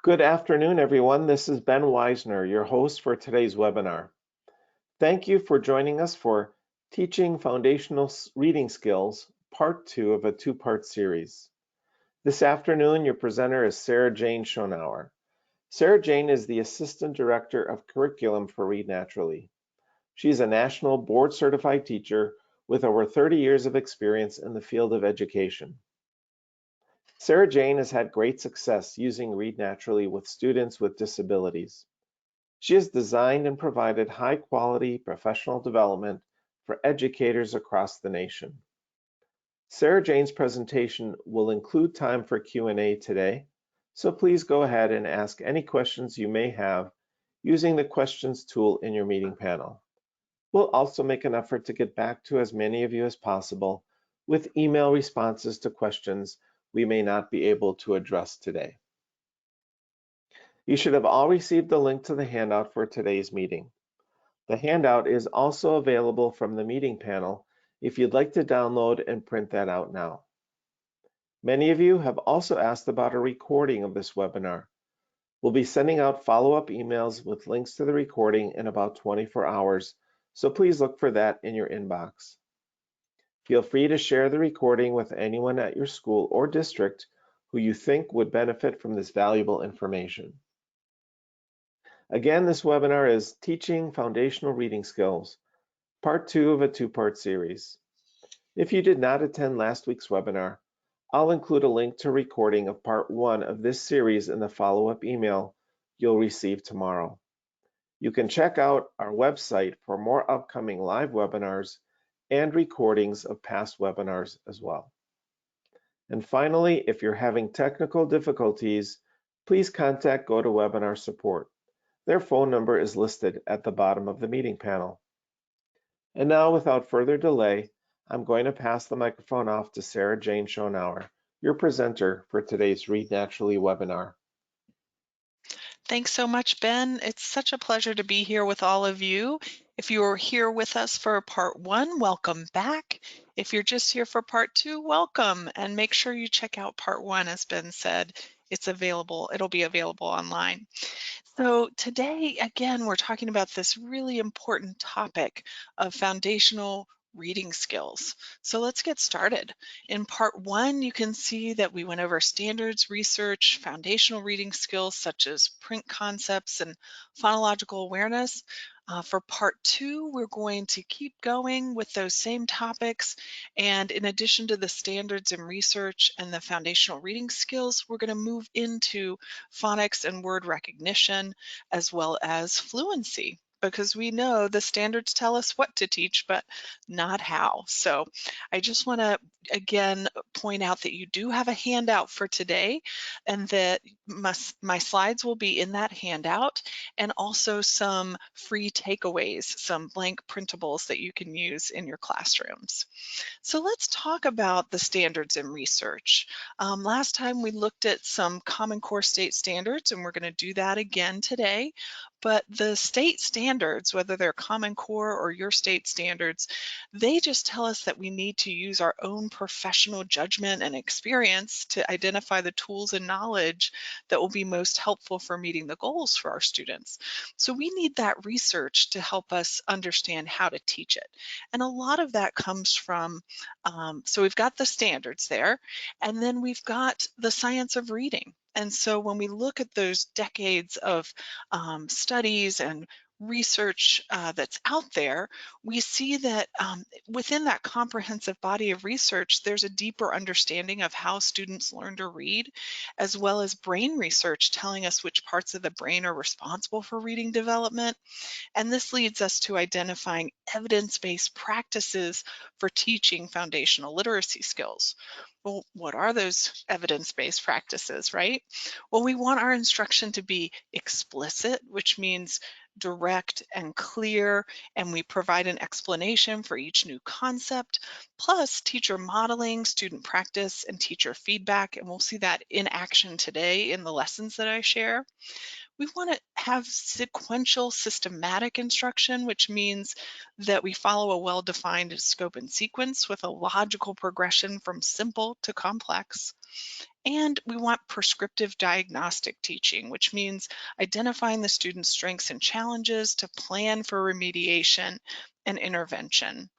Good afternoon, everyone. This is Ben Weisner, your host for today's webinar. Thank you for joining us for Teaching Foundational Reading Skills, Part 2 of a two-part series. This afternoon, your presenter is Sarah Jane Schonauer. Sarah Jane is the Assistant Director of Curriculum for Read Naturally. She's a national board-certified teacher with over 30 years of experience in the field of education. Sarah Jane has had great success using Read Naturally with students with disabilities. She has designed and provided high-quality professional development for educators across the nation. Sarah Jane's presentation will include time for Q&A today, so please go ahead and ask any questions you may have using the questions tool in your meeting panel. We'll also make an effort to get back to as many of you as possible with email responses to questions we may not be able to address today. You should have all received the link to the handout for today's meeting. The handout is also available from the meeting panel if you'd like to download and print that out now. Many of you have also asked about a recording of this webinar. We'll be sending out follow-up emails with links to the recording in about 24 hours, so please look for that in your inbox. Feel free to share the recording with anyone at your school or district who you think would benefit from this valuable information. Again, this webinar is Teaching Foundational Reading Skills, Part 2 of a two-part series. If you did not attend last week's webinar, I'll include a link to a recording of Part 1 of this series in the follow-up email you'll receive tomorrow. You can check out our website for more upcoming live webinars and recordings of past webinars as well. And finally, if you're having technical difficulties, please contact GoToWebinar support. Their phone number is listed at the bottom of the meeting panel. And now, without further delay, I'm going to pass the microphone off to Sarah Jane Schonauer, your presenter for today's Read Naturally webinar. Thanks so much, Ben. It's such a pleasure to be here with all of you. If you are here with us for Part 1, welcome back. If you're just here for Part 2, welcome. And make sure you check out Part 1, as Ben said. It's available. It'll be available online. So today, again, we're talking about this really important topic of foundational reading skills. So let's get started. In Part 1, you can see that we went over standards, research, foundational reading skills such as print concepts and phonological awareness. For Part 2, we're going to keep going with those same topics. And in addition to the standards and research and the foundational reading skills, we're going to move into phonics and word recognition, as well as fluency, because we know the standards tell us what to teach, but not how. So I just want to, again, point out that you do have a handout for today, and that my slides will be in that handout, and also some free takeaways, some blank printables that you can use in your classrooms. So let's talk about the standards in research. Last time we looked at some Common Core state standards, and we're going to do that again today. But the state standards, whether they're Common Core or your state standards, they just tell us that we need to use our own professional judgment and experience to identify the tools and knowledge that will be most helpful for meeting the goals for our students. So we need that research to help us understand how to teach it. And a lot of that comes from, so we've got the standards there, and then we've got the science of reading. And so when we look at those decades of studies and research that's out there, we see that within that comprehensive body of research, there's a deeper understanding of how students learn to read, as well as brain research telling us which parts of the brain are responsible for reading development. And this leads us to identifying evidence-based practices for teaching foundational literacy skills. Well, what are those evidence-based practices, right? Well, we want our instruction to be explicit, which means direct and clear, and we provide an explanation for each new concept, plus teacher modeling, student practice, and teacher feedback, and we'll see that in action today in the lessons that I share. We want to have sequential systematic instruction, which means that we follow a well-defined scope and sequence with a logical progression from simple to complex. And we want prescriptive diagnostic teaching, which means identifying the student's strengths and challenges to plan for remediation and intervention.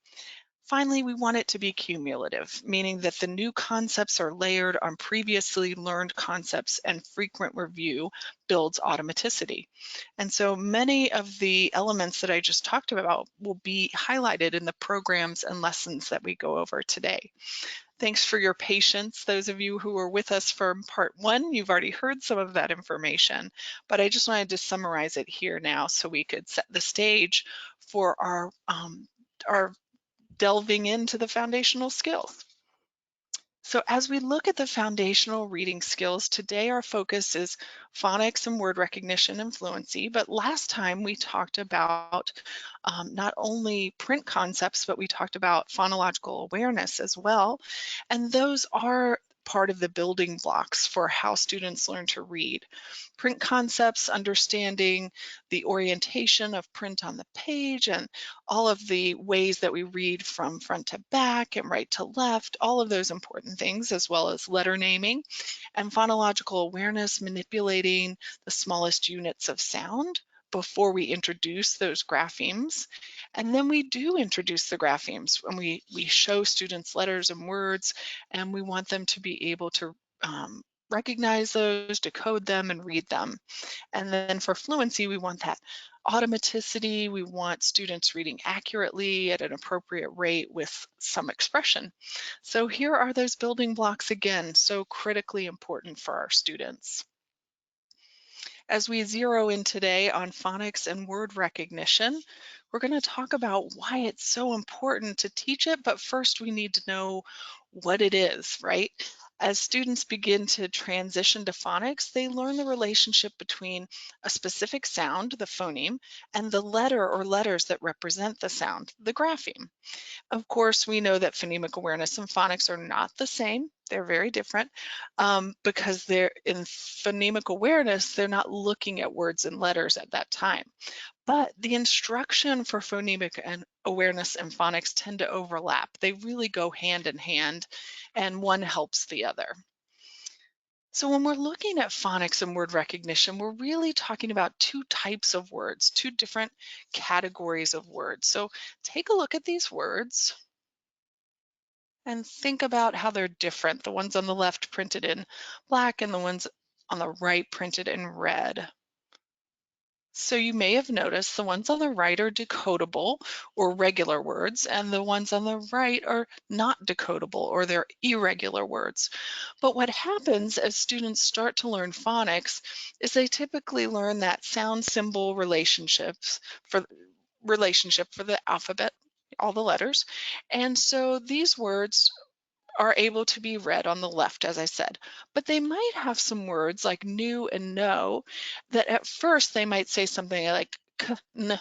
Finally, we want it to be cumulative, meaning that the new concepts are layered on previously learned concepts and frequent review builds automaticity. And so many of the elements that I just talked about will be highlighted in the programs and lessons that we go over today. Thanks for your patience. Those of you who were with us from part one, you've already heard some of that information, but I just wanted to summarize it here now so we could set the stage for our delving into the foundational skills. So as we look at the foundational reading skills, today our focus is phonics and word recognition and fluency, but last time we talked about not only print concepts, but we talked about phonological awareness as well. And those are part of the building blocks for how students learn to read. Print concepts, understanding the orientation of print on the page and all of the ways that we read from front to back and right to left, all of those important things, as well as letter naming and phonological awareness, manipulating the smallest units of sound before we introduce those graphemes. And then we do introduce the graphemes when we show students letters and words, and we want them to be able to recognize those, decode them, and read them. And then for fluency, we want that automaticity. We want students reading accurately at an appropriate rate with some expression. So here are those building blocks again, so critically important for our students. As we zero in today on phonics and word recognition, we're going to talk about why it's so important to teach it, but first we need to know what it is, right? As students begin to transition to phonics, they learn the relationship between a specific sound, the phoneme, and the letter or letters that represent the sound, the grapheme. Of course, we know that phonemic awareness and phonics are not the same. They're very different because they're in phonemic awareness, they're not looking at words and letters at that time. But the instruction for phonemic and awareness and phonics tend to overlap. They really go hand in hand, and one helps the other. So when we're looking at phonics and word recognition, we're really talking about two types of words, two different categories of words. So take a look at these words and think about how they're different. The ones on the left printed in black and the ones on the right printed in red. So you may have noticed the ones on the right are decodable or regular words, and the ones on the right are not decodable or they're irregular words. But what happens as students start to learn phonics is they typically learn that sound symbol relationship for the alphabet, all the letters. And so these words are able to be read on the left, as I said, but they might have some words like new and no that at first they might say something like k, n,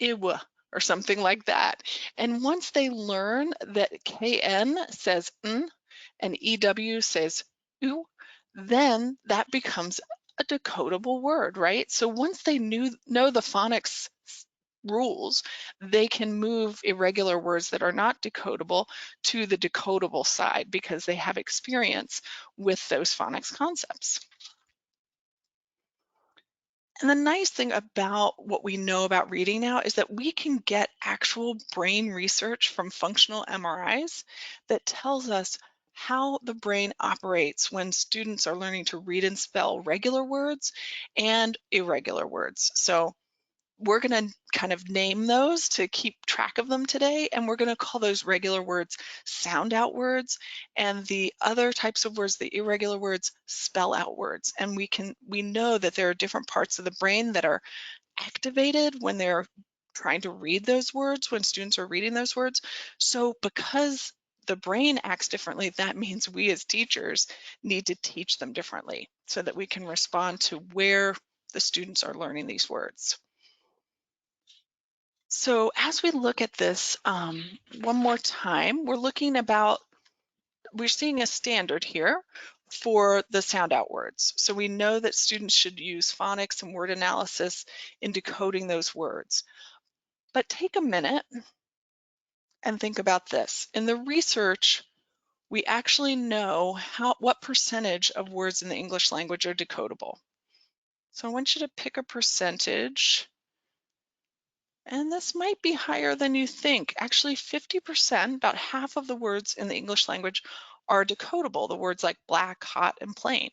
iw, or something like that. And once they learn that kn says n and ew says u, then that becomes a decodable word, right? So once they know the phonics rules, they can move irregular words that are not decodable to the decodable side because they have experience with those phonics concepts. And the nice thing about what we know about reading now is that we can get actual brain research from functional MRIs that tells us how the brain operates when students are learning to read and spell regular words and irregular words. So we're going to kind of name those to keep track of them today, and we're going to call those regular words sound out words, and the other types of words, the irregular words, spell out words. And we know that there are different parts of the brain that are activated when they're trying to read those words, when students are reading those words. So because the brain acts differently, that means we as teachers need to teach them differently so that we can respond to where the students are learning these words. So as we look at this one more time, we're seeing a standard here for the sound out words. So we know that students should use phonics and word analysis in decoding those words. But take a minute and think about this. In the research, we actually know what percentage of words in the English language are decodable. So I want you to pick a percentage, and this might be higher than you think. Actually, 50%, about half of the words in the English language are decodable, the words like black, hot, and plain.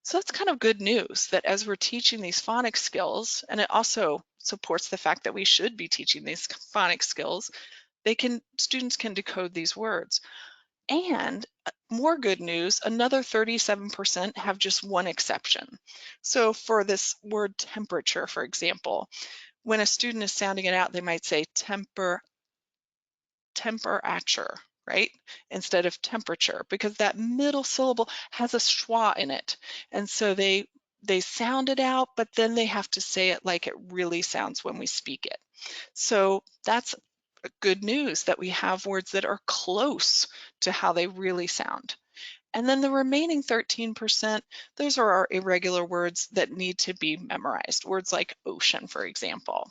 So that's kind of good news that as we're teaching these phonics skills, and it also supports the fact that we should be teaching these phonics skills, students can decode these words. And more good news, another 37% have just one exception. So for this word temperature, for example, when a student is sounding it out, they might say temperature, right? Instead of temperature, because that middle syllable has a schwa in it. And so they sound it out, but then they have to say it like it really sounds when we speak it. So that's good news that we have words that are close to how they really sound. And then the remaining 13%, those are our irregular words that need to be memorized. Words like ocean, for example.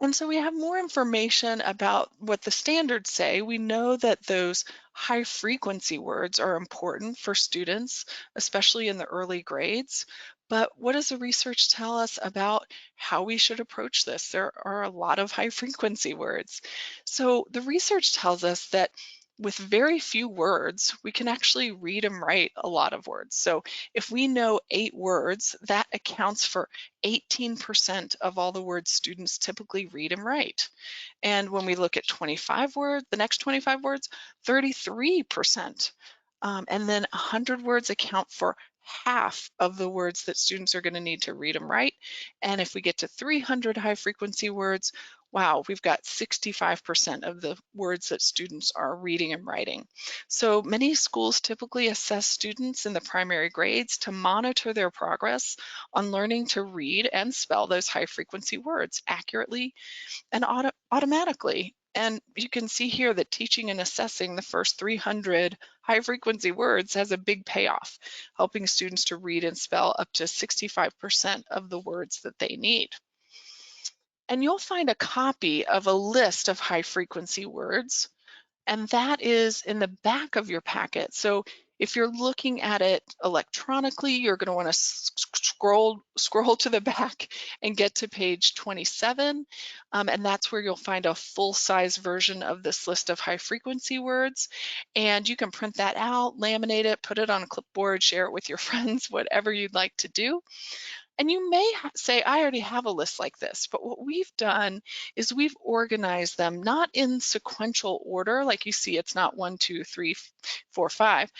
And so we have more information about what the standards say. We know that those high frequency words are important for students, especially in the early grades. But what does the research tell us about how we should approach this? There are a lot of high frequency words. So the research tells us that with very few words, we can actually read and write a lot of words. So if we know 8 words, that accounts for 18% of all the words students typically read and write. And when we look at 25 words, the next 25 words, 33%. And then 100 words account for half of the words that students are going to need to read and write. And if we get to 300 high frequency words, wow, we've got 65% of the words that students are reading and writing. So many schools typically assess students in the primary grades to monitor their progress on learning to read and spell those high frequency words accurately and automatically. And you can see here that teaching and assessing the first 300 high frequency words has a big payoff, helping students to read and spell up to 65% of the words that they need. And you'll find a copy of a list of high frequency words, and that is in the back of your packet. So if you're looking at it electronically, you're going to want to scroll to the back and get to page 27. And that's where you'll find a full-size version of this list of high frequency words. And you can print that out, laminate it, put it on a clipboard, share it with your friends, whatever you'd like to do. And you may say, I already have a list like this, but what we've done is we've organized them not in sequential order, like you see, it's not 1, 2, 3, 4, 5.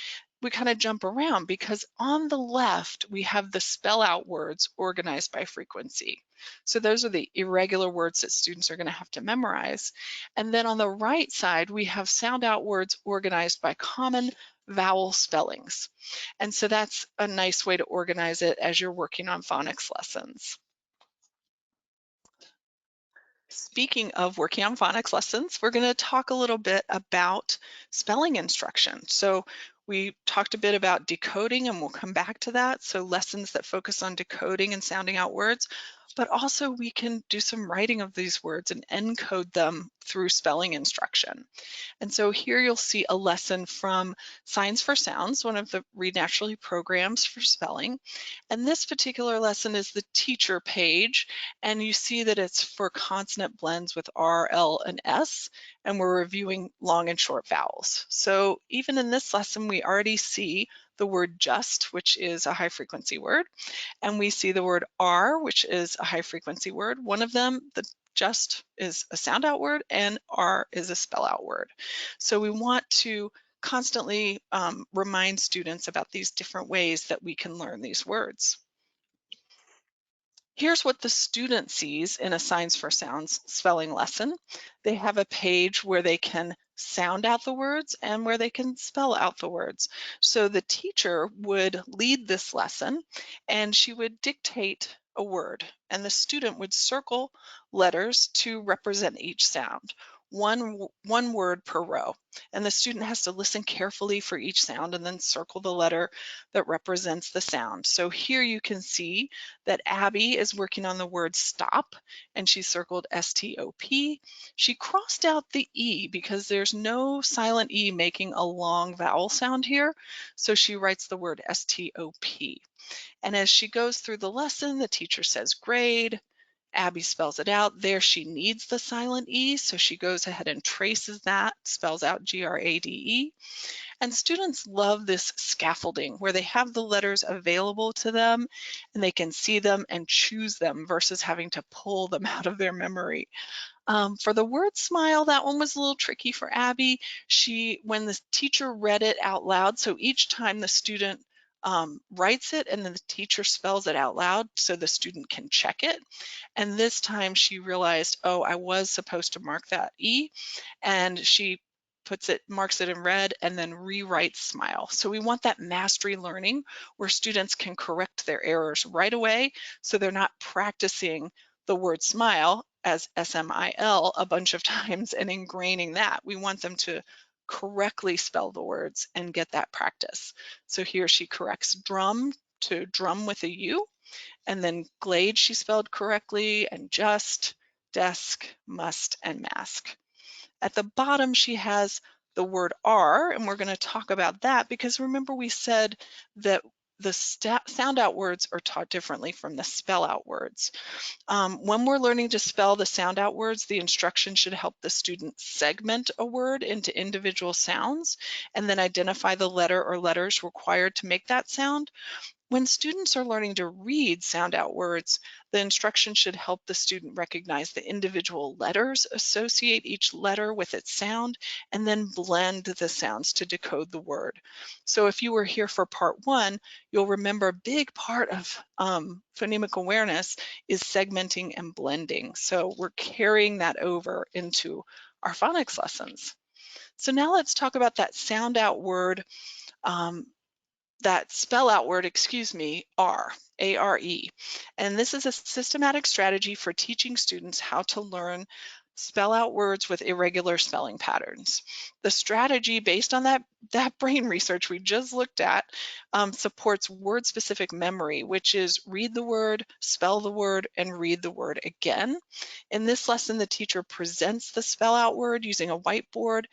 We kind of jump around because on the left, we have the spell out words organized by frequency. So those are the irregular words that students are going to have to memorize. And then on the right side, we have sound out words organized by common vowel spellings. And so that's a nice way to organize it as you're working on phonics lessons. Speaking of working on phonics lessons, we're going to talk a little bit about spelling instruction. So we talked a bit about decoding, and we'll come back to that. So lessons that focus on decoding and sounding out words, but also we can do some writing of these words and encode them through spelling instruction. And so here you'll see a lesson from Signs for Sounds, one of the Read Naturally programs for spelling. And this particular lesson is the teacher page, and you see that it's for consonant blends with R, L, and S, and we're reviewing long and short vowels. So even in this lesson, we already see the word just, which is a high frequency word, and we see the word R, which is a high frequency word. One of them, the just, is a sound out word, and R is a spell out word. So we want to constantly remind students about these different ways that we can learn these words. Here's what the student sees in a Signs for Sounds spelling lesson. They have a page where they can sound out the words and where they can spell out the words. So the teacher would lead this lesson and she would dictate a word, and the student would circle letters to represent each sound. one word per row. And the student has to listen carefully for each sound and then circle the letter that represents the sound. So here you can see that Abby is working on the word stop, and she circled S-T-O-P. She crossed out the E because there's no silent E making a long vowel sound here. So she writes the word S-T-O-P. And as she goes through the lesson, the teacher says grade. Abby spells it out. There she needs the silent E, so she goes ahead and traces that, spells out G-R-A-D-E. And students love this scaffolding where they have the letters available to them and they can see them and choose them versus having to pull them out of their memory. For the word smile, that one was a little tricky for Abby. When the teacher read it out loud, so each time the student writes it and then the teacher spells it out loud so the student can check it. And this time she realized, oh, I was supposed to mark that E, and she marks it in red and then rewrites smile. So we want that mastery learning where students can correct their errors right away so they're not practicing the word smile as S-M-I-L a bunch of times and ingraining that. We want them to correctly spell the words and get that practice. So here she corrects drum to drum with a U, and then glade she spelled correctly, and just, desk, must, and mask. At the bottom she has the word R, and we're going to talk about that because remember we said that the sound out words are taught differently from the spell out words. When we're learning to spell the sound out words, the instruction should help the student segment a word into individual sounds and then identify the letter or letters required to make that sound. When students are learning to read sound out words, the instruction should help the student recognize the individual letters, associate each letter with its sound, and then blend the sounds to decode the word. So if you were here for part one, you'll remember a big part of phonemic awareness is segmenting and blending. So we're carrying that over into our phonics lessons. So now let's talk about that sound out word, that spell out word, R, A-R-E. And this is a systematic strategy for teaching students how to learn spell out words with irregular spelling patterns. The strategy based on that brain research we just looked at supports word-specific memory, which is read the word, spell the word, and read the word again. In this lesson, the teacher presents the spell out word using a whiteboard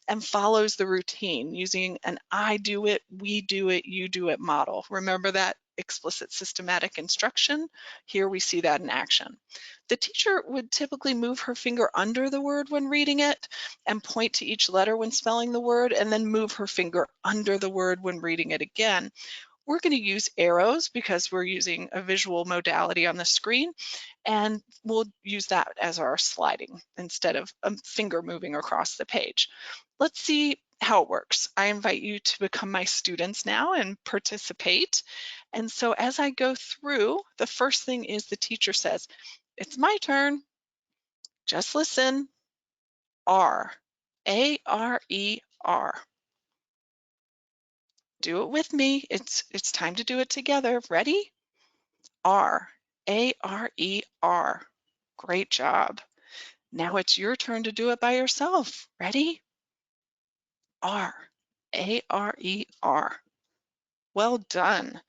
and follows the routine using an I do it, we do it, you do it model. Remember that explicit systematic instruction? Here we see that in action. The teacher would typically move her finger under the word when reading it and point to each letter when spelling the word, and then move her finger under the word when reading it again. We're going to use arrows because we're using a visual modality on the screen, and we'll use that as our sliding instead of a finger moving across the page. Let's see how it works. I invite you to become my students now and participate. And so as I go through, the first thing is the teacher says, it's my turn. Just listen. R, A-R-E-R. Do it with me. It's time to do it together. Ready? R, A-R-E-R. Great job. Now it's your turn to do it by yourself. Ready? R, A-R-E-R. Well done.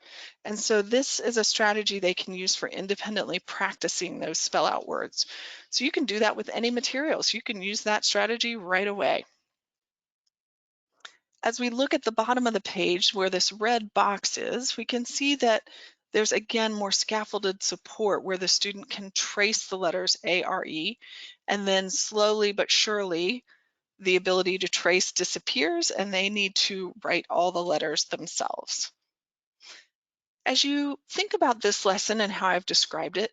And so this is a strategy they can use for independently practicing those spell out words. So you can do that with any materials. You can use that strategy right away. As we look at the bottom of the page where this red box is, we can see that there's again more scaffolded support where the student can trace the letters A-R-E, and then slowly but surely the ability to trace disappears and they need to write all the letters themselves. As you think about this lesson and how I've described it,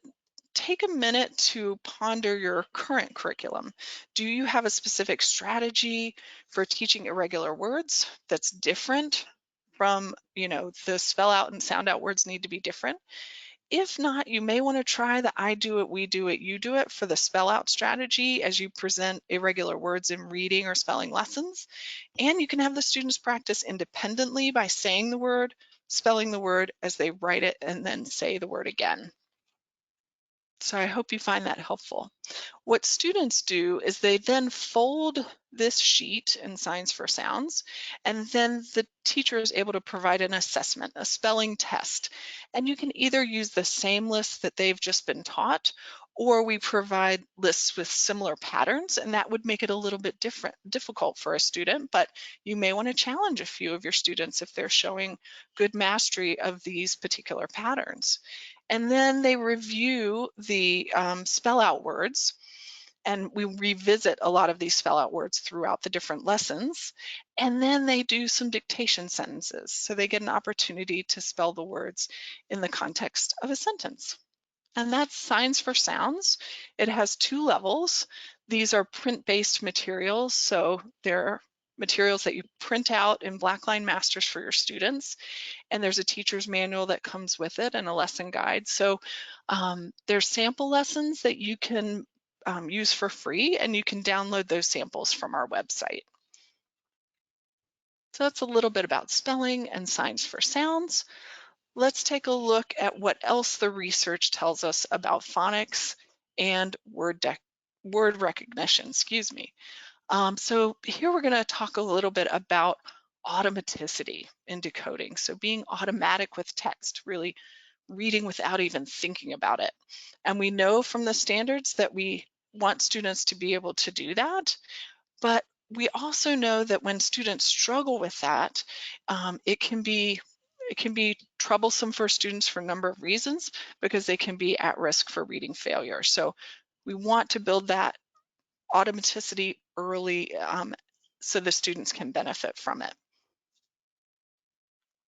take a minute to ponder your current curriculum. Do you have a specific strategy for teaching irregular words that's different from, the spell out and sound out words need to be different? If not, you may want to try the I do it, we do it, you do it for the spell out strategy as you present irregular words in reading or spelling lessons. And you can have the students practice independently by saying the word, spelling the word as they write it, and then say the word again. So I hope you find that helpful. What students do is they then fold this sheet in Signs for Sounds, and then the teacher is able to provide an assessment, a spelling test. And you can either use the same list that they've just been taught, or we provide lists with similar patterns, and that would make it a little bit difficult for a student, but you may want to challenge a few of your students if they're showing good mastery of these particular patterns. And then they review the spell out words, and we revisit a lot of these spell out words throughout the different lessons. And then they do some dictation sentences. So they get an opportunity to spell the words in the context of a sentence. And that's Signs for Sounds. It has 2 levels. These are print-based materials, so they're materials that you print out in Blackline Masters for your students. And there's a teacher's manual that comes with it and a lesson guide. So there's sample lessons that you can use for free, and you can download those samples from our website. So that's a little bit about spelling and Signs for Sounds. Let's take a look at what else the research tells us about phonics and word recognition, excuse me. So here we're going to talk a little bit about automaticity in decoding. So being automatic with text, really reading without even thinking about it. And we know from the standards that we want students to be able to do that, but we also know that when students struggle with that, it can be troublesome for students for a number of reasons, because they can be at risk for reading failure. So we want to build that automaticity early, so the students can benefit from it.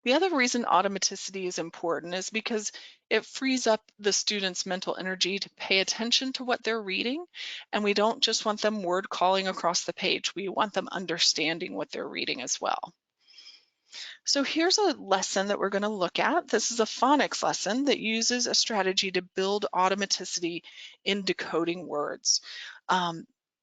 The other reason automaticity is important is because it frees up the students' mental energy to pay attention to what they're reading, and we don't just want them word calling across the page, we want them understanding what they're reading as well. So here's a lesson that we're going to look at. This is a phonics lesson that uses a strategy to build automaticity in decoding words.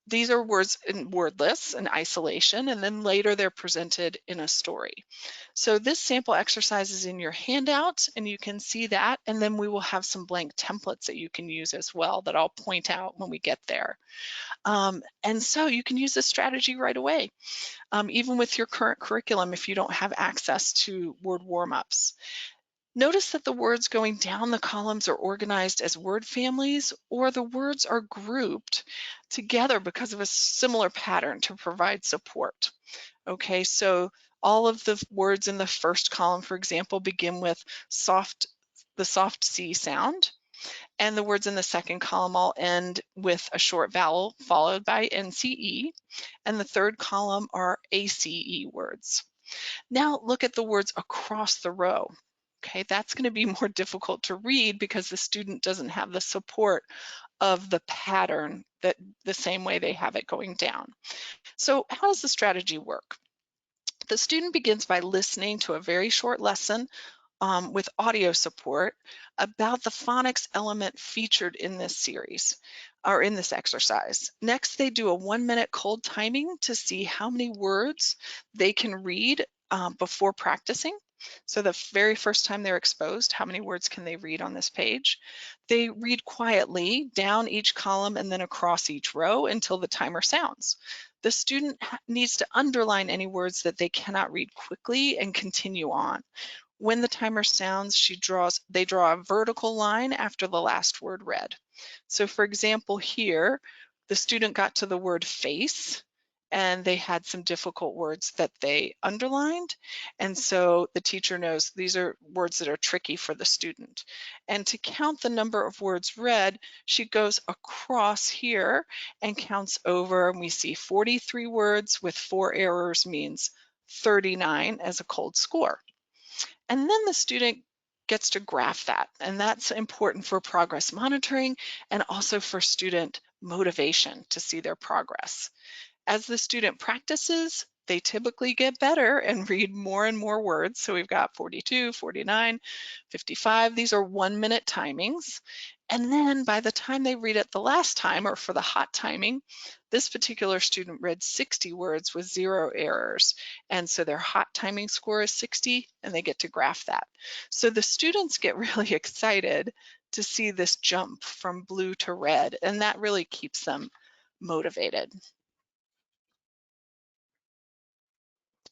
These are words in word lists in isolation, and then later they're presented in a story. So this sample exercise is in your handout, and you can see that, and then we will have some blank templates that you can use as well that I'll point out when we get there. And so you can use this strategy right away, even with your current curriculum if you don't have access to word warm-ups. Notice that the words going down the columns are organized as word families, or the words are grouped together because of a similar pattern to provide support. Okay, so all of the words in the first column, for example, begin with the soft C sound, and the words in the second column all end with a short vowel followed by NCE, and the third column are ACE words. Now look at the words across the row. Okay, that's going to be more difficult to read because the student doesn't have the support of the pattern that the same way they have it going down. So how does the strategy work? The student begins by listening to a very short lesson with audio support about the phonics element featured in this series or in this exercise. Next, they do a 1-minute cold timing to see how many words they can read before practicing. So the very first time they're exposed, how many words can they read on this page? They read quietly down each column and then across each row until the timer sounds. The student needs to underline any words that they cannot read quickly and continue on. When the timer sounds, they draw a vertical line after the last word read. So for example, here, the student got to the word face, and they had some difficult words that they underlined. And so the teacher knows these are words that are tricky for the student. And to count the number of words read, she goes across here and counts over, and we see 43 words with 4 errors means 39 as a cold score. And then the student gets to graph that, and that's important for progress monitoring and also for student motivation to see their progress. As the student practices, they typically get better and read more and more words. So we've got 42, 49, 55. These are 1-minute timings. And then by the time they read it the last time, or for the hot timing, this particular student read 60 words with 0 errors. And so their hot timing score is 60, and they get to graph that. So the students get really excited to see this jump from blue to red, and that really keeps them motivated.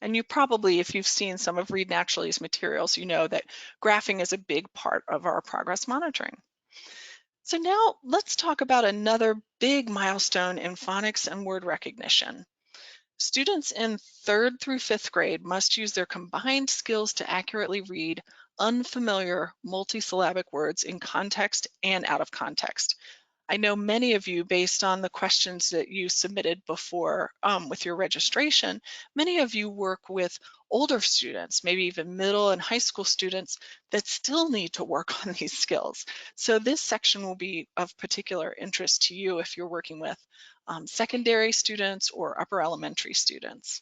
And you probably, if you've seen some of Read Naturally's materials, you know that graphing is a big part of our progress monitoring. So now let's talk about another big milestone in phonics and word recognition. Students in 3rd through 5th grade must use their combined skills to accurately read unfamiliar multisyllabic words in context and out of context. I know many of you, based on the questions that you submitted before with your registration, many of you work with older students, maybe even middle and high school students that still need to work on these skills. So this section will be of particular interest to you if you're working with secondary students or upper elementary students.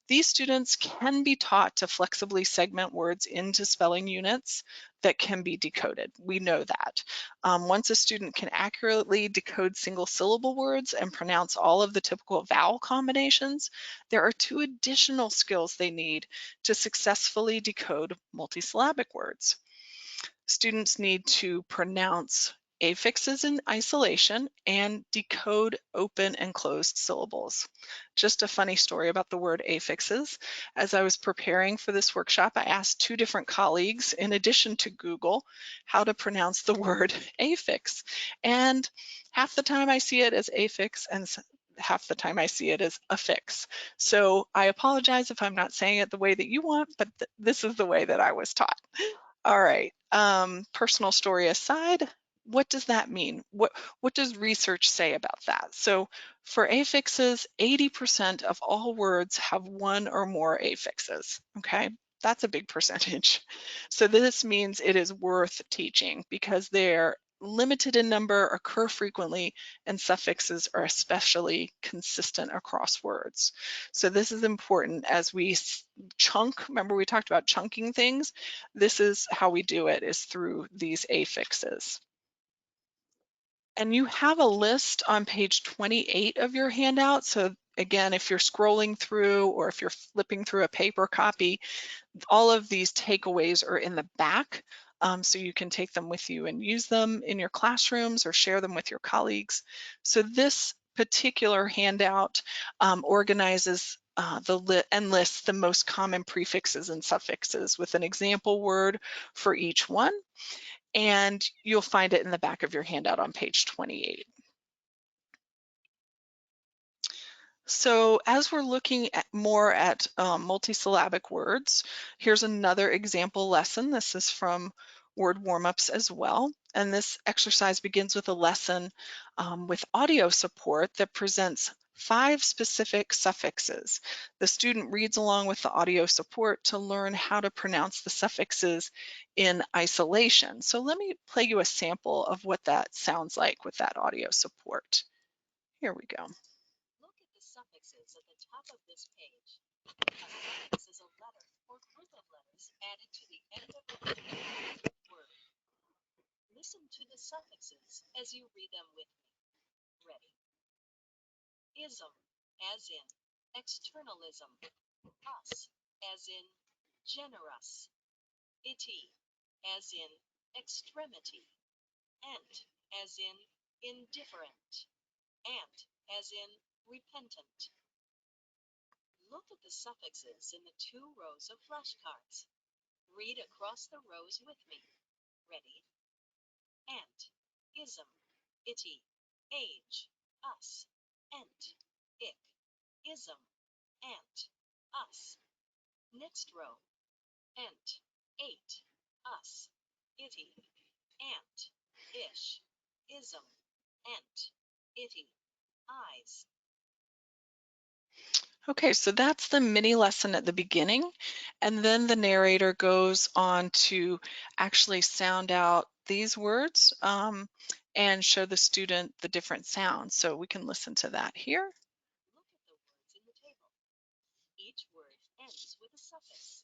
These students can be taught to flexibly segment words into spelling units that can be decoded. We know that. Once a student can accurately decode single syllable words and pronounce all of the typical vowel combinations, there are 2 additional skills they need to successfully decode multisyllabic words. Students need to pronounce affixes in isolation and decode open and closed syllables. Just a funny story about the word affixes. As I was preparing for this workshop, I asked 2 different colleagues, in addition to Google, how to pronounce the word affix. And half the time I see it as affix and half the time I see it as affix. So I apologize if I'm not saying it the way that you want, but this is the way that I was taught. All right, personal story aside, what does that mean? What does research say about that? So for affixes, 80% of all words have 1 or more affixes, okay? That's a big percentage. So this means it is worth teaching because they're limited in number, occur frequently, and suffixes are especially consistent across words. So this is important as we chunk, remember we talked about chunking things? This is how we do it, is through these affixes. And you have a list on page 28 of your handout. So again, if you're scrolling through or if you're flipping through a paper copy, all of these takeaways are in the back. So you can take them with you and use them in your classrooms or share them with your colleagues. So this particular handout organizes and lists the most common prefixes and suffixes with an example word for each one. And you'll find it in the back of your handout on page 28. So as we're looking at more at multisyllabic words, here's another example lesson. This is from Word Warmups as well. And this exercise begins with a lesson with audio support that presents 5 specific suffixes. The student reads along with the audio support to learn how to pronounce the suffixes in isolation. So let me play you a sample of what that sounds like with that audio support. Here we go. Look at the suffixes at the top of this page. A suffix is a letter or group of letters added to the end of a word. Listen to the suffixes as you read them with me. Ready? Ism, as in externalism. Us, as in generous. Ity, as in extremity. Ent, as in indifferent. Ant, as in repentant. Look at the suffixes in the 2 rows of flashcards. Read across the rows with me. Ready? Ant, ism, ity, age, us, ent, ick, ism, ant, us. Next row. Ent, ate, us, ity, ant, ish, ism, ent, ity, eyes. Okay, so that's the mini lesson at the beginning, and then the narrator goes on to actually sound out these words and show the student the different sounds. So we can listen to that here. Look at the words in the table. Each word ends with a suffix.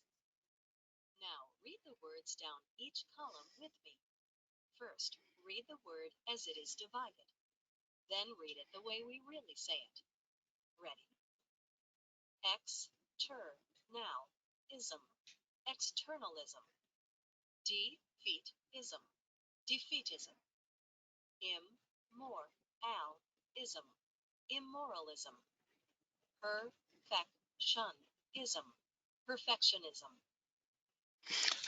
Now read the words down each column with me. First, read the word as it is divided. Then read it the way we really say it. Ready? Now, ism, externalism. Defeatism. defeatism, im-more-al-ism, immoralism, perfectionism, perfectionism.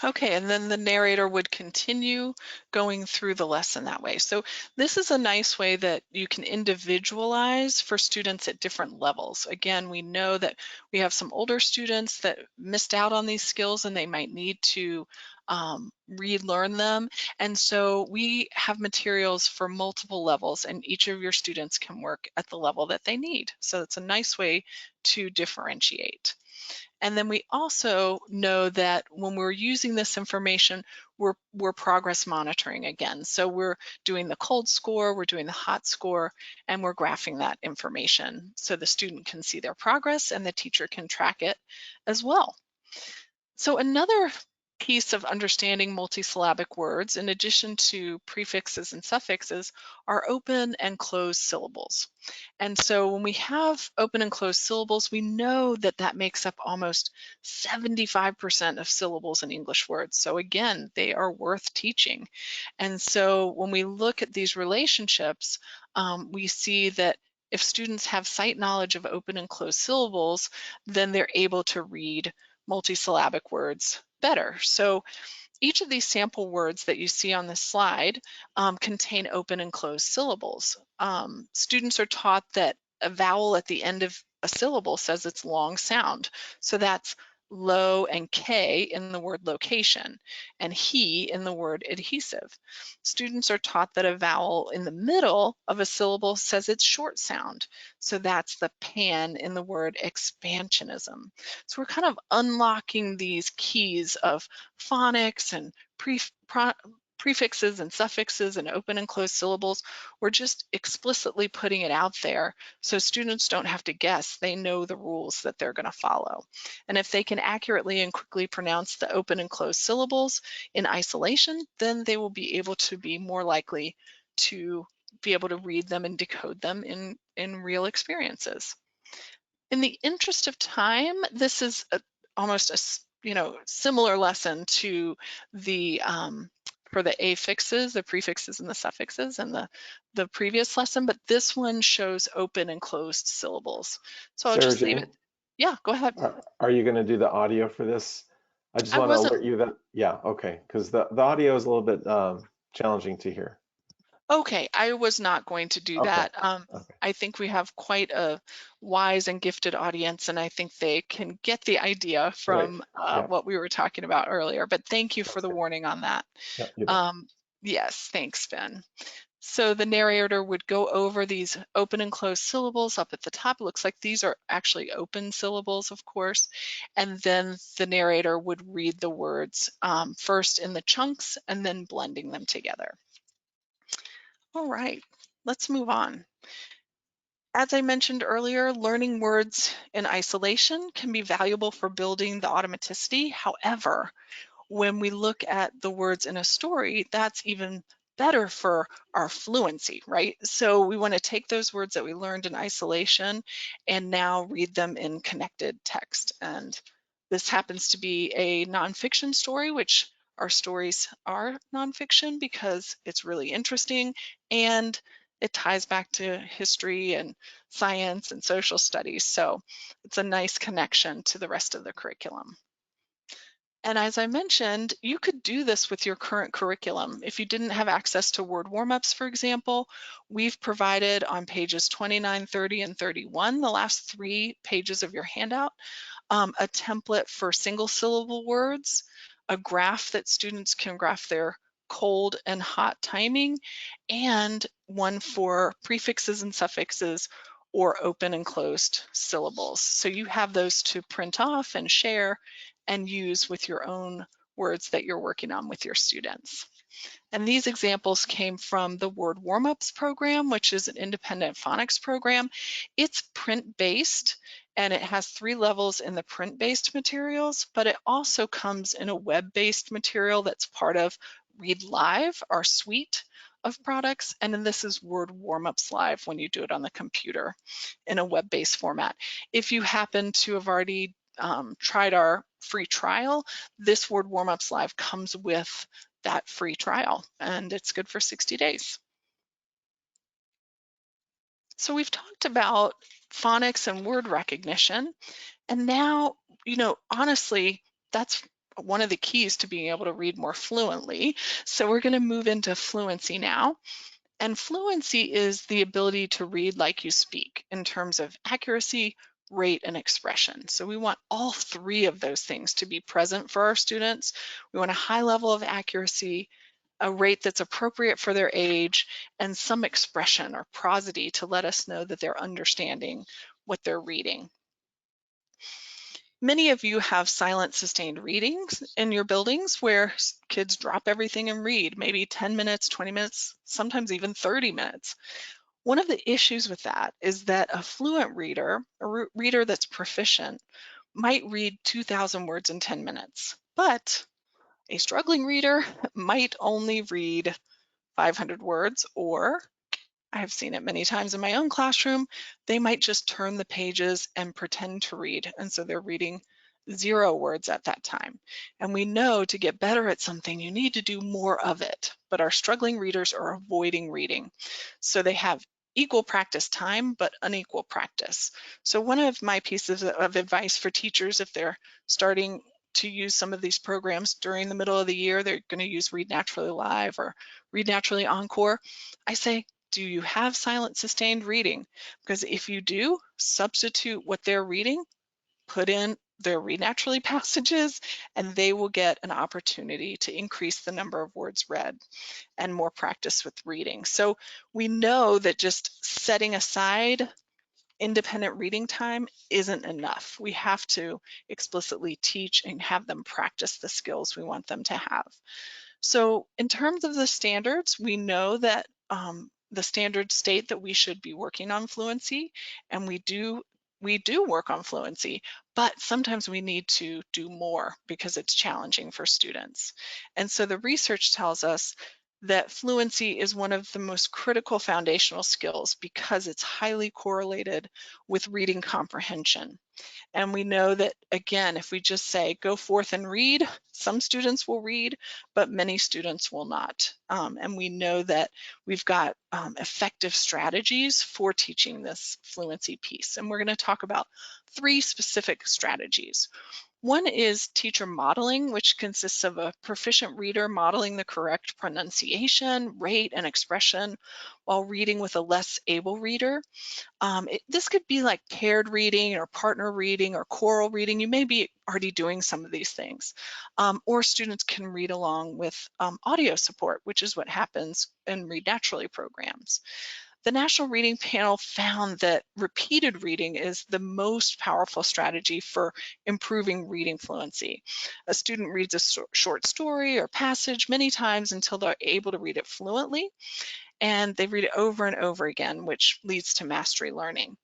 Okay, and then the narrator would continue going through the lesson that way. So this is a nice way that you can individualize for students at different levels. Again, we know that we have some older students that missed out on these skills and they might need to relearn them. And so we have materials for multiple levels and each of your students can work at the level that they need. So it's a nice way to differentiate. And then we also know that when we're using this information, we're progress monitoring again. So we're doing the cold score, we're doing the hot score, and we're graphing that information so the student can see their progress and the teacher can track it as well. So another piece of understanding multisyllabic words, in addition to prefixes and suffixes, are open and closed syllables. And so when we have open and closed syllables, we know that that makes up almost 75% of syllables in English words. So again, they are worth teaching. And so when we look at these relationships, we see that if students have sight knowledge of open and closed syllables, then they're able to read multisyllabic words better. So each of these sample words that you see on this slide contain open and closed syllables. Students are taught that a vowel at the end of a syllable says it's long sound. So that's lo and K in the word location, and he in the word adhesive. Students are taught that a vowel in the middle of a syllable says it's short sound. So that's the pan in the word expansionism. So we're kind of unlocking these keys of phonics and prefixes and suffixes and open and closed syllables. We're just explicitly putting it out there so students don't have to guess. They know the rules that they're going to follow. And if they can accurately and quickly pronounce the open and closed syllables in isolation, then they will be able to be more likely to be able to read them and decode them in real experiences. In the interest of time, this is almost a similar lesson to the for the affixes, the prefixes and the suffixes and the previous lesson, but this one shows open and closed syllables. So I'll Sarah just leave Jane, it. Yeah, go ahead. are you going to do the audio for this? I just I want to wasn't alert you that, yeah, okay, because the audio is a little bit challenging to hear. Okay, I was not going to do Okay, that. okay, I think we have quite a wise and gifted audience, and I think they can get the idea great. from Yeah, what we were talking about earlier. But thank you for that's the good. warning on that. Yeah, you bet. Yes, thanks, Ben. So the narrator would go over these open and closed syllables up at the top. It looks like these are actually open syllables, of course. And then the narrator would read the words first in the chunks and then blending them together. All right, let's move on. As I mentioned earlier, learning words in isolation can be valuable for building the automaticity. However, when we look at the words in a story, that's even better for our fluency, right? So we want to take those words that we learned in isolation and now read them in connected text. And this happens to be a nonfiction story, which our stories are nonfiction because it's really interesting and it ties back to history and science and social studies. So it's a nice connection to the rest of the curriculum. And as I mentioned, you could do this with your current curriculum. If you didn't have access to Word Warmups, for example, we've provided on pages 29, 30, and 31, the last 3 pages of your handout, a template for single syllable words, a graph that students can graph their cold and hot timing, and one for prefixes and suffixes or open and closed syllables. So you have those to print off and share and use with your own words that you're working on with your students. And these examples came from the Word Warmups program, which is an independent phonics program. It's print-based, and it has 3 levels in the print-based materials, but it also comes in a web-based material that's part of Read Live, our suite of products. And then this is Word Warmups Live when you do it on the computer in a web-based format. If you happen to have already tried our free trial, this Word Warmups Live comes with that free trial, and it's good for 60 days. So we've talked about phonics and word recognition, and now, honestly, that's one of the keys to being able to read more fluently. So we're going to move into fluency now. And fluency is the ability to read like you speak in terms of accuracy, rate, and expression. So we want all three of those things to be present for our students. We want a high level of accuracy, a rate that's appropriate for their age, and some expression or prosody to let us know that they're understanding what they're reading. Many of you have silent sustained readings in your buildings where kids drop everything and read, maybe 10 minutes, 20 minutes, sometimes even 30 minutes. One of the issues with that is that a fluent reader, a reader that's proficient, might read 2,000 words in 10 minutes, but a struggling reader might only read 500 words, or I've seen it many times in my own classroom, they might just turn the pages and pretend to read. And so they're reading 0 words at that time. And we know to get better at something, you need to do more of it. But our struggling readers are avoiding reading. So they have equal practice time, but unequal practice. So one of my pieces of advice for teachers, if they're starting to use some of these programs during the middle of the year, they're going to use Read Naturally Live or Read Naturally Encore, I say, do you have silent sustained reading? Because if you do, substitute what they're reading, put in their Read Naturally passages, and they will get an opportunity to increase the number of words read and more practice with reading. So we know that just setting aside independent reading time isn't enough. We have to explicitly teach and have them practice the skills we want them to have. So in terms of the standards, we know that the standards state that we should be working on fluency, and we do work on fluency, but sometimes we need to do more because it's challenging for students. And so the research tells us that fluency is one of the most critical foundational skills because it's highly correlated with reading comprehension. And we know that, again, if we just say, go forth and read, some students will read, but many students will not. And we know that we've got effective strategies for teaching this fluency piece. And we're going to talk about 3 specific strategies. One is teacher modeling, which consists of a proficient reader modeling the correct pronunciation, rate, and expression while reading with a less able reader. This could be like paired reading or partner reading or choral reading. You may be already doing some of these things. Or students can read along with audio support, which is what happens in Read Naturally programs. The National Reading Panel found that repeated reading is the most powerful strategy for improving reading fluency. A student reads a short story or passage many times until they're able to read it fluently, and they read it over and over again, which leads to mastery learning.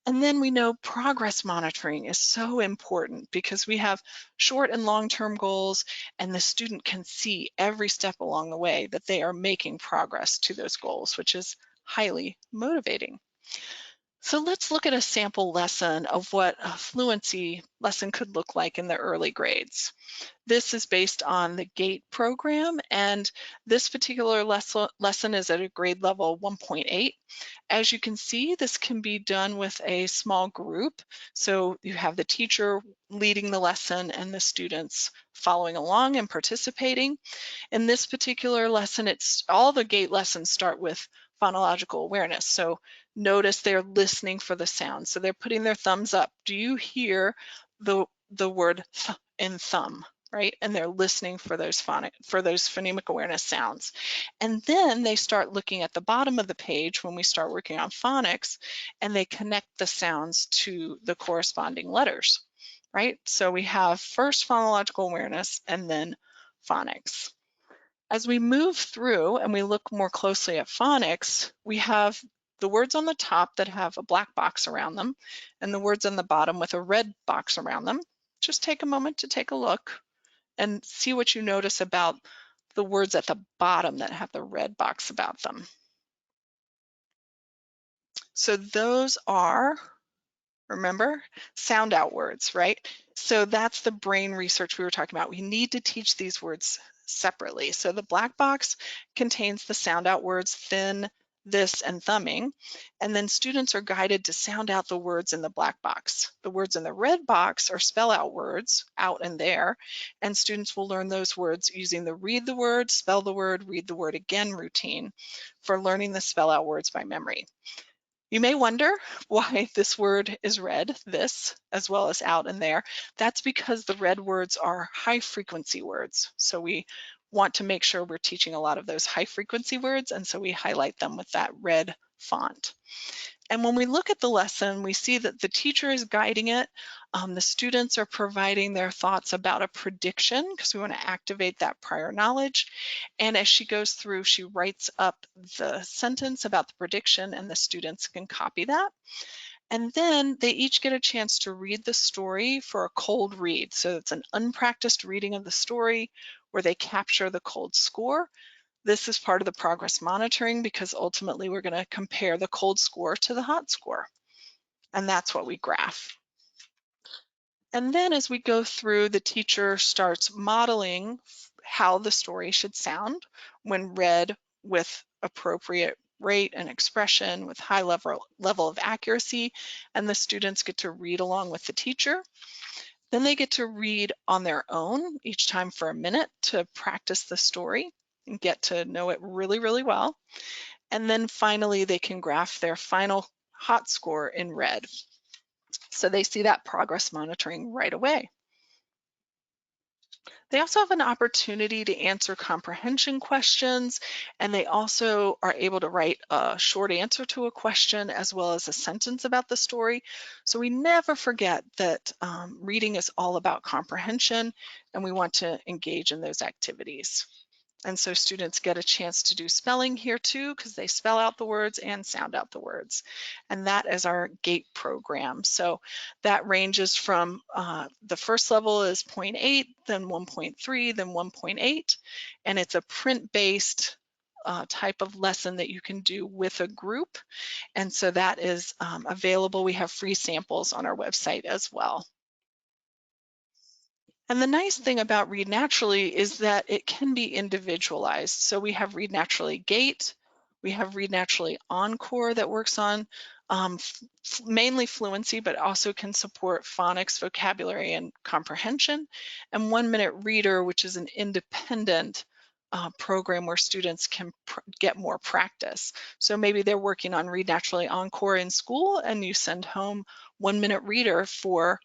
And then we know progress monitoring is so important because we have short and long-term goals, and the student can see every step along the way that they are making progress to those goals, which is highly motivating. So let's look at a sample lesson of what a fluency lesson could look like in the early grades. This is based on the GATE program, and this particular lesson is at a grade level 1.8. As you can see, this can be done with a small group. So you have the teacher leading the lesson and the students following along and participating. In this particular lesson, all the GATE lessons start with phonological awareness. So notice they're listening for the sound. So they're putting their thumbs up. Do you hear the word th in thumb, right? And they're listening for those phonemic awareness sounds. And then they start looking at the bottom of the page when we start working on phonics, and they connect the sounds to the corresponding letters, right? So we have first phonological awareness and then phonics. As we move through and we look more closely at phonics, we have the words on the top that have a black box around them and the words on the bottom with a red box around them. Just take a moment to take a look and see what you notice about the words at the bottom that have the red box about them. So those are, remember, sound out words, right? So that's the brain research we were talking about. We need to teach these words separately. So the black box contains the sound out words thin, this, and thumbing, and then students are guided to sound out the words in the black box. The words in the red box are spell out words, out and there, and students will learn those words using the read the word, spell the word, read the word again routine for learning the spell out words by memory. You may wonder why this word is red, this, as well as out and there. That's because the red words are high frequency words. So we want to make sure we're teaching a lot of those high frequency words, and so we highlight them with that red font. And when we look at the lesson, we see that the teacher is guiding it. The students are providing their thoughts about a prediction because we want to activate that prior knowledge. And as she goes through, she writes up the sentence about the prediction and the students can copy that. And then they each get a chance to read the story for a cold read. So it's an unpracticed reading of the story where they capture the cold score. This is part of the progress monitoring because ultimately we're going to compare the cold score to the hot score. And that's what we graph. And then as we go through, the teacher starts modeling how the story should sound when read with appropriate rate and expression with high level of accuracy, and the students get to read along with the teacher. Then they get to read on their own each time for a minute to practice the story and get to know it really, really well. And then finally, they can graph their final hot score in red. So they see that progress monitoring right away. They also have an opportunity to answer comprehension questions, and they also are able to write a short answer to a question as well as a sentence about the story. So we never forget that reading is all about comprehension, and we want to engage in those activities. And so students get a chance to do spelling here too, because they spell out the words and sound out the words. And that is our GATE program. So that ranges from the first level is 0.8, then 1.3, then 1.8. And it's a print-based type of lesson that you can do with a group. And so that is available. We have free samples on our website as well. And the nice thing about Read Naturally is that it can be individualized. So we have Read Naturally Gate, we have Read Naturally Encore that works on mainly fluency, but also can support phonics, vocabulary, and comprehension. And 1 Minute Reader, which is an independent program where students can get more practice. So maybe they're working on Read Naturally Encore in school and you send home 1 Minute Reader for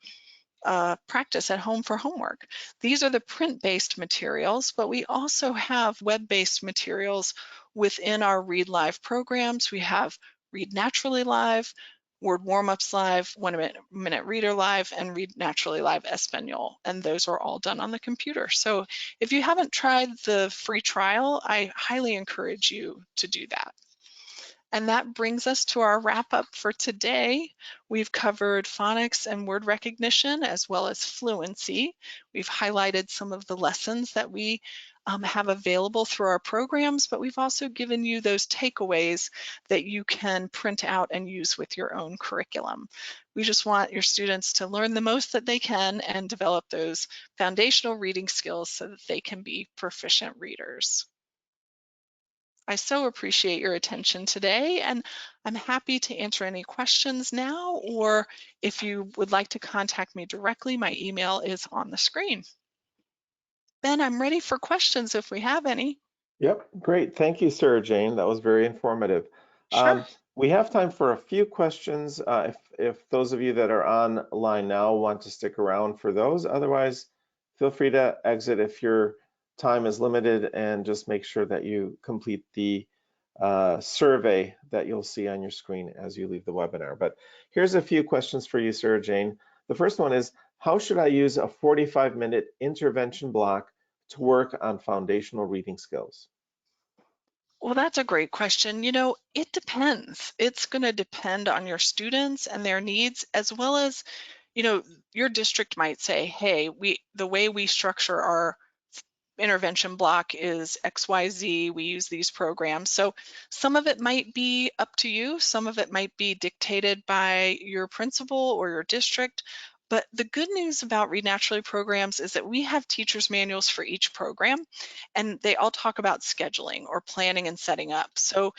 practice at home for homework. These are the print-based materials, but we also have web-based materials within our Read Live programs. We have Read Naturally Live, Word Warmups Live, 1 Minute Reader Live, and Read Naturally Live Espanol, and those are all done on the computer. So if you haven't tried the free trial, I highly encourage you to do that. And that brings us to our wrap up for today. We've covered phonics and word recognition as well as fluency. We've highlighted some of the lessons that we have available through our programs, but we've also given you those takeaways that you can print out and use with your own curriculum. We just want your students to learn the most that they can and develop those foundational reading skills so that they can be proficient readers. I so appreciate your attention today, and I'm happy to answer any questions now, or if you would like to contact me directly, my email is on the screen. Ben, I'm ready for questions if we have any. Yep, great. Thank you, Sarah Jane. That was very informative. Sure. We have time for a few questions if those of you that are online now want to stick around for those. Otherwise, feel free to exit if your time is limited, and just make sure that you complete the survey that you'll see on your screen as you leave the webinar. But here's a few questions for you, Sarah Jane. The first one is, how should I use a 45-minute intervention block to work on foundational reading skills? Well, that's a great question. You know, it depends. It's going to depend on your students and their needs, as well as, you know, your district might say, hey, the way we structure our intervention block is XYZ, we use these programs. So some of it might be up to you, some of it might be dictated by your principal or your district. But the good news about Read Naturally programs is that we have teacher's manuals for each program, and they all talk about scheduling or planning and setting up. So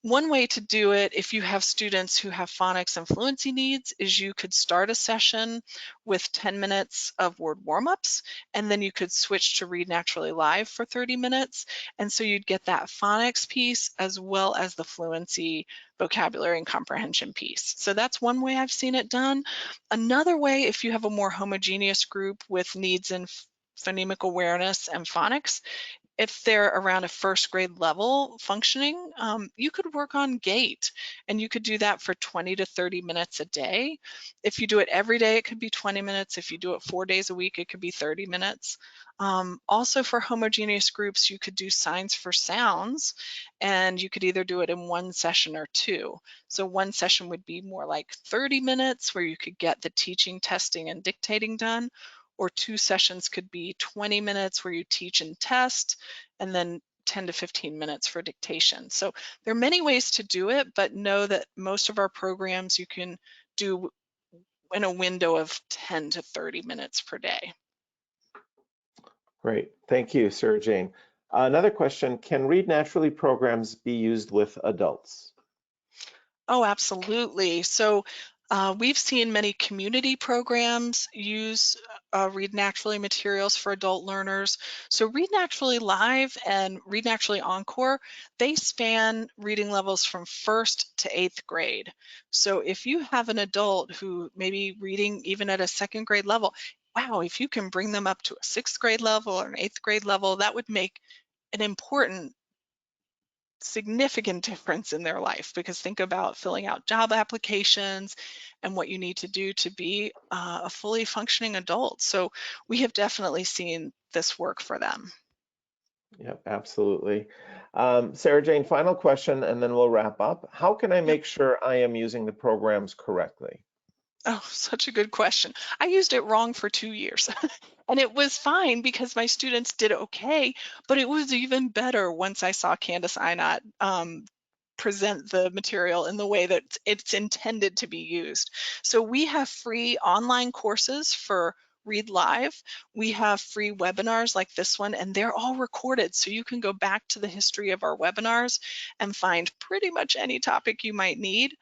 one way to do it, if you have students who have phonics and fluency needs, is you could start a session with 10 minutes of word warm-ups, and then you could switch to Read Naturally Live for 30 minutes. And so you'd get that phonics piece as well as the fluency, vocabulary, and comprehension piece. So that's one way I've seen it done. Another way, if you have a more homogeneous group with needs in phonemic awareness and phonics, if they're around a first grade level functioning, you could work on gait, and you could do that for 20 to 30 minutes a day. If you do it every day, it could be 20 minutes. If you do it 4 days a week, it could be 30 minutes. Also for homogeneous groups, you could do signs for sounds, and you could either do it in one session or two. So one session would be more like 30 minutes where you could get the teaching, testing, and dictating done, or two sessions could be 20 minutes where you teach and test, and then 10 to 15 minutes for dictation. So there are many ways to do it, but know that most of our programs you can do in a window of 10 to 30 minutes per day. Great, thank you, Sarah Jane. Another question, can Read Naturally programs be used with adults? Oh, absolutely. So we've seen many community programs use Read Naturally materials for adult learners. So Read Naturally Live and Read Naturally Encore, they span reading levels from 1st to 8th grade. So if you have an adult who may be reading even at a 2nd grade level, wow, if you can bring them up to a 6th grade level or an 8th grade level, that would make an important significant difference in their life, because think about filling out job applications and what you need to do to be a fully functioning adult. So we have definitely seen this work for them. Yep, absolutely. Sarah Jane, final question, and then we'll wrap up. How can I make sure I am using the programs correctly? Oh, such a good question. I used it wrong for 2 years and it was fine because my students did okay, but it was even better once I saw Candace Einot present the material in the way that it's intended to be used. So we have free online courses for Read Live. We have free webinars like this one, and they're all recorded. So you can go back to the history of our webinars and find pretty much any topic you might need.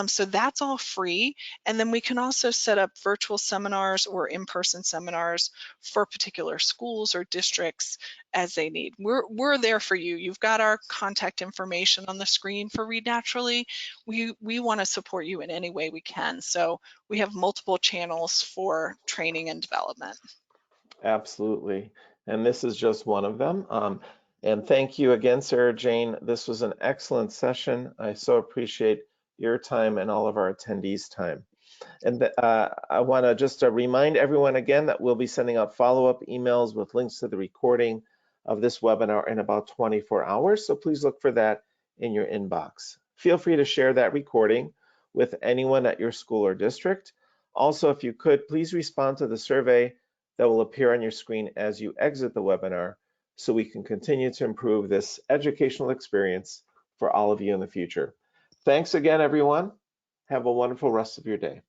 So that's all free. And then we can also set up virtual seminars or in-person seminars for particular schools or districts as they need. We're there for you. You've got our contact information on the screen for Read Naturally. We want to support you in any way we can. So we have multiple channels for training and development. Absolutely. And this is just one of them. And thank you again, Sarah Jane. This was an excellent session. I so appreciate your time and all of our attendees' time. And I want to just remind everyone again that we'll be sending out follow-up emails with links to the recording of this webinar in about 24 hours. So please look for that in your inbox. Feel free to share that recording with anyone at your school or district. Also, if you could, please respond to the survey that will appear on your screen as you exit the webinar so we can continue to improve this educational experience for all of you in the future. Thanks again, everyone. Have a wonderful rest of your day.